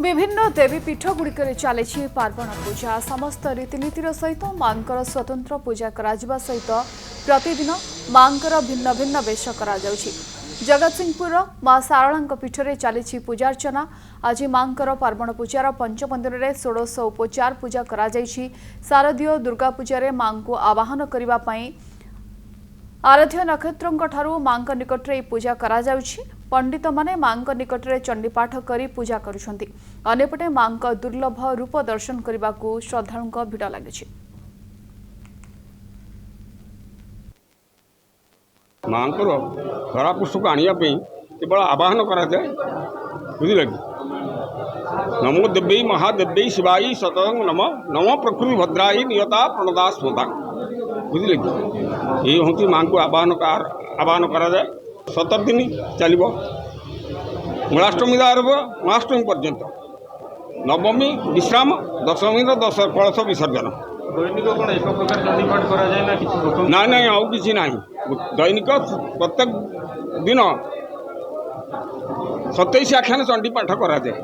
विभिन्न देवीपीठ गुड़िक चली पार्वण पूजा समस्त रीतिनीतिर सहित मांकर स्वतंत्र पूजा करा सहित प्रतिदिन मांकर भिन्न भिन्न वेश करा जगतसिंहपुर मां सारला पीठरे चली पूजार्चना। आज मांकर पार्वण पूजार पंचम दिन में 16 उपचार पूजा करा शारदीय दुर्गा पूजार मां को आवाहन करने आराध्य नक्षत्रों मां निकट में पूजा करा पंडित माने मां निकट में चंडीपाठ कर पूजा करुँचे मां दुर्लभ रूप दर्शन करने को श्रद्धालुओं भिड़ लगी। माँ धरा पुष्प को आने केवल आवाहन कराए बुझे कि नमो देव्यै महादेव्यै शिवाई सततं नम नम प्रकृति भद्राई नियता प्रणदा स्मता बुझे कि ये हूँ माँ को आवाहन कराए 17 दिन चलो मूलाष्टमी आरभ महाष्टमी पर्यंत नवमी विश्राम दशमी दश कलश विसर्जन दैनिक कौन एक प्रकार चंडीपाठ करा जाए ना किसी ना ना आउ किसी ना दैनिक प्रत्येक दिन 27 आख्यान चंडीपाठ करा जाए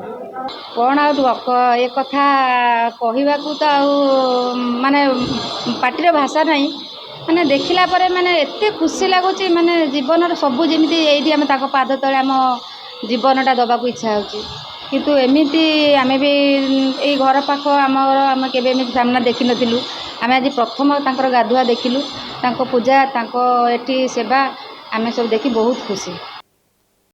कौन ए कथा कहवा तो माने पाटिर भाषा नहीं माने देखला परे माने एते खुशी लगुच माने जीवन सबू जमी ये आम पाद तले आम जीवनटा दबा को इच्छा होची किंतु एमती आम भी ये घर पाख आम केबे सामना देखी नथिलु आम आज प्रथम तांकर गाधुआ देखिलु तांको पूजा तांको एठी सेवा आम सब देखी बहुत खुशी।